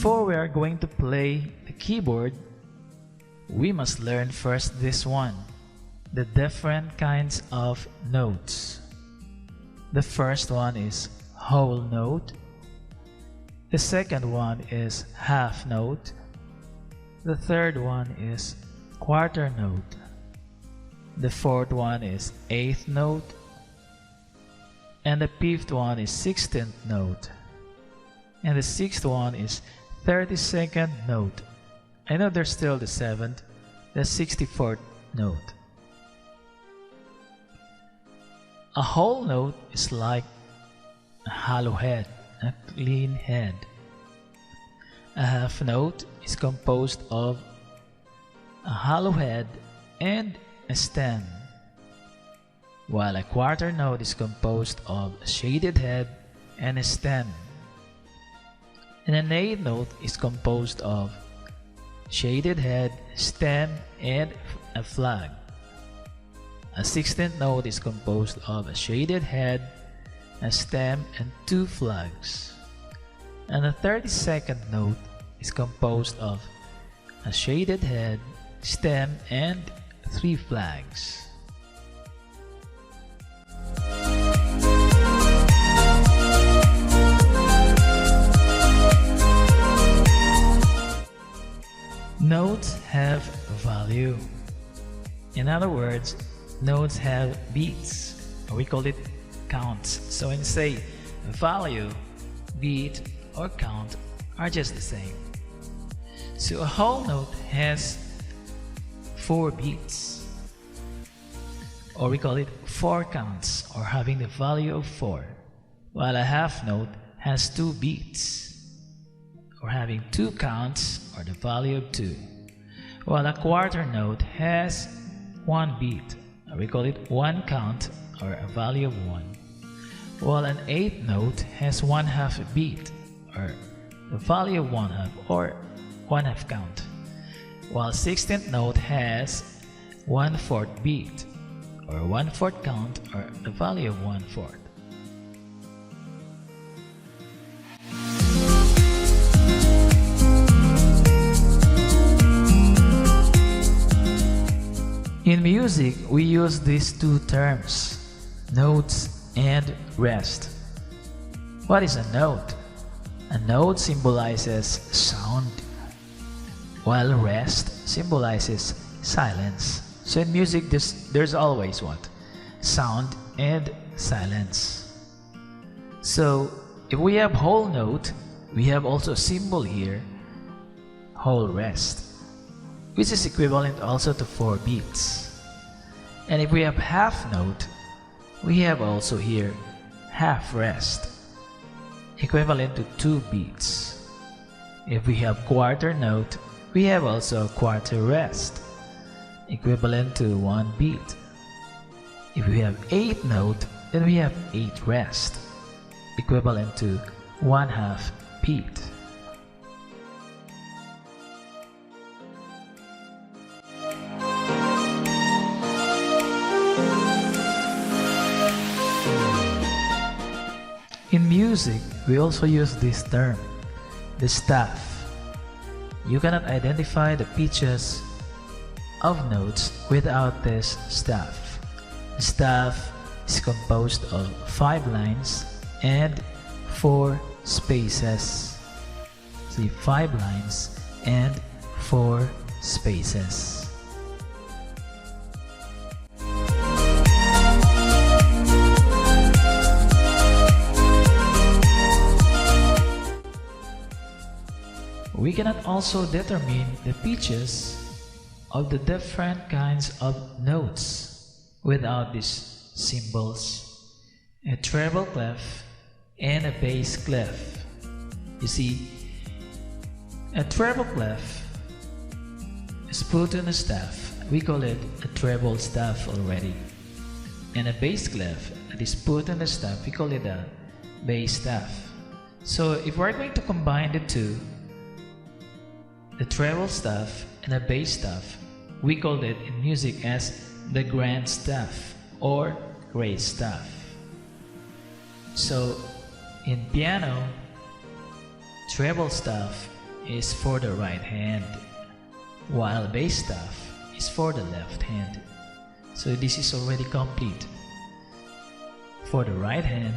before we are going to play the keyboard, we must learn first this one, the different kinds of notes. The first one is whole note. The second one is half note. The third one is quarter note. The fourth one is eighth note. And the fifth one is 16th note. And the sixth one is 32nd note. I know there's still the 7th, the 64th note. A whole note is like a hollow head, a clean head. A half note is composed of a hollow head and a stem, while a quarter note is composed of a shaded head and a stem. And an eighth note is composed of shaded head, stem, and a flag. A 16th note is composed of a shaded head, a stem, and 2 flags. And a 32nd note is composed of a shaded head, stem, and 3 flags. Notes have value. In other words, notes have beats, or we call it counts. So when you say value, beat, or count are just the same. So a whole note has 4 beats, or we call it 4 counts, or having the value of 4, while a half note has 2 beats, or having 2 counts, or the value of 2, while a quarter note has 1 beat, or we call it 1 count, or a value of 1, while an eighth note has 1/2 beat, or the value of 1/2, or 1/2 count, while 16th note has 1/4 beat, or 1/4 count, or the value of 1/4. In music, we use these 2 terms, notes and rest. What is a note? A note symbolizes sound, while rest symbolizes silence. So in music, there's always what? Sound and silence. So if we have whole note, we have also a symbol here, whole rest, which is equivalent also to 4 beats. And if we have half note, we have also here half rest, equivalent to 2 beats. If we have quarter note, we have also a quarter rest, equivalent to 1 beat. If we have eighth note, then we have 8 rest, equivalent to 1/2 beat. In music, we also use this term, the staff. You cannot identify the pitches of notes without this staff. The staff is composed of 5 lines and 4 spaces. See, 5 lines and 4 spaces. We cannot also determine the pitches of the different kinds of notes without these symbols, a treble clef and a bass clef. You see, a treble clef is put on a staff. We call it a treble staff already. And a bass clef that is put on the staff, we call it a bass staff. So if we're going to combine the two, the treble staff and the bass staff, we call it in music as the grand staff or great staff. So in piano, treble staff is for the right hand, while bass staff is for the left hand. So this is already complete for the right hand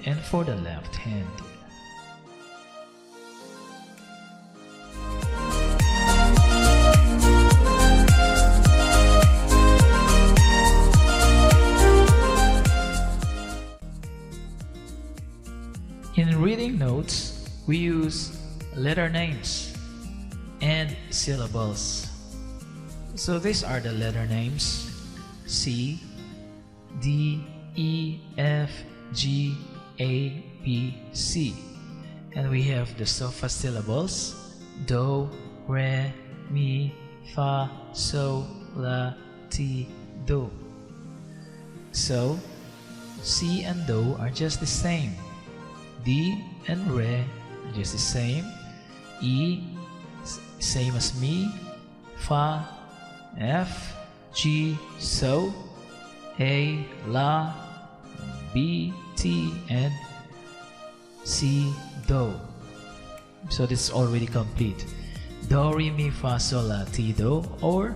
and for the left hand. In reading notes, we use letter names and syllables. So these are the letter names: C, D, E, F, G, A, B, C. And we have the sofa syllables: do, re, mi, fa, so, la, ti, do. So C and do are just the same. D and re are just the same. E, same as mi. Fa, F, G, so. A, la. B, T, and C, do. So this is already complete. Do, re, mi, fa, sol, la, ti, do, or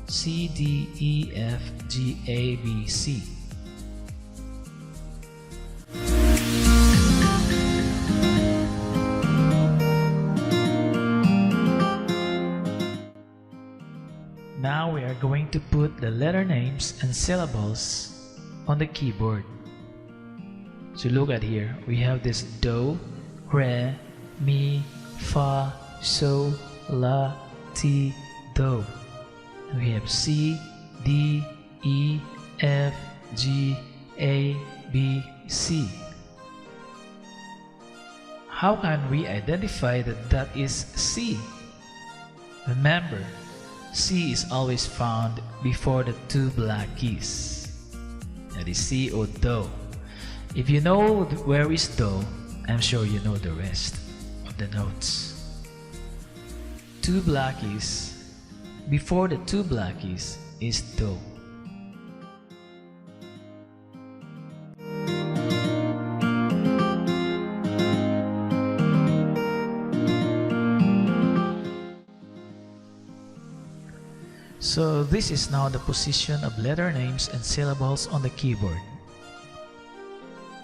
C, D, E, F, G, A, B, C. Now we are going to put the letter names and syllables on the keyboard. So look at here, we have this do, re, mi, fa, so, la, ti, do. And we have C, D, E, F, G, A, B, C. How can we identify that that is C? Remember, C is always found before the two black keys. That is C or do. If you know where is do, I'm sure you know the rest of the notes. Two black keys. Before the two black keys is do. So this is now the position of letter names and syllables on the keyboard.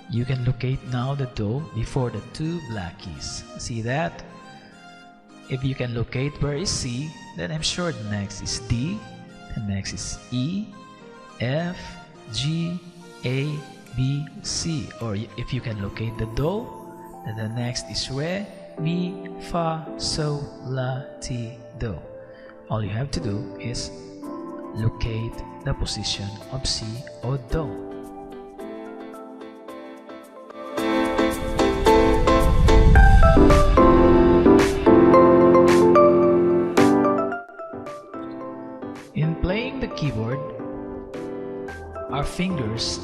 You can locate now the do before the two black keys. See that? If you can locate where is C, then I'm sure the next is D, the next is E, F, G, A, B, C. Or if you can locate the do, then the next is re, mi, fa, so, la, ti, do. All you have to do is locate the position of C or do. In playing the keyboard, our fingers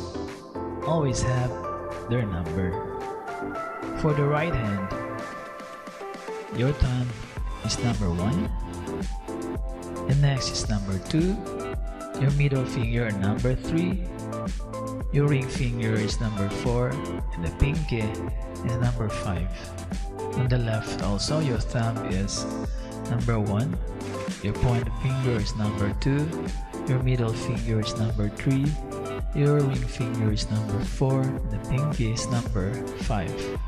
always have their number. For the right hand, your thumb is number 1. The next is number 2, your middle finger number 3, your ring finger is number 4, and the pinky is number 5. On the left also, your thumb is number 1, your pointer finger is number 2, your middle finger is number 3, your ring finger is number 4, and the pinky is number 5.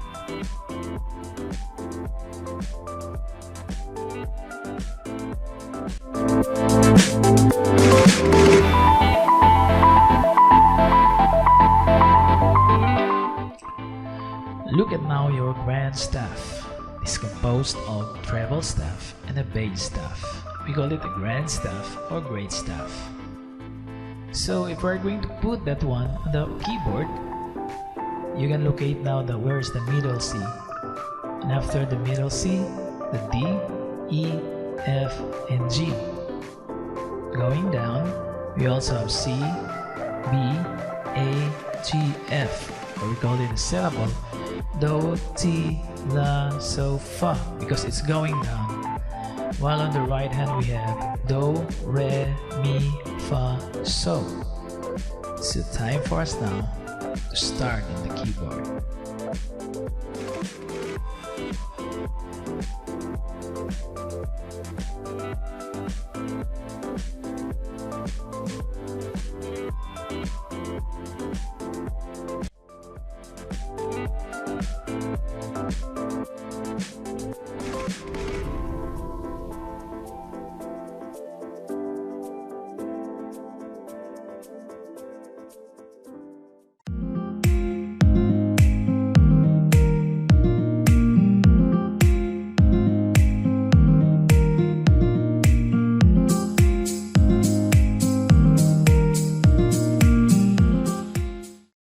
Look at now your grand staff. It's composed of treble staff and a bass staff. We call it a grand staff or great staff. So if we're going to put that one on the keyboard, you can locate now where's the middle C. And after the middle C, the D, E, F, and G. Going down, we also have C, B, A, G, F, or we call it a syllable, do, ti, la, so, fa, because it's going down. While on the right hand we have do, re, mi, fa, so. So time for us now to start in the keyboard. you.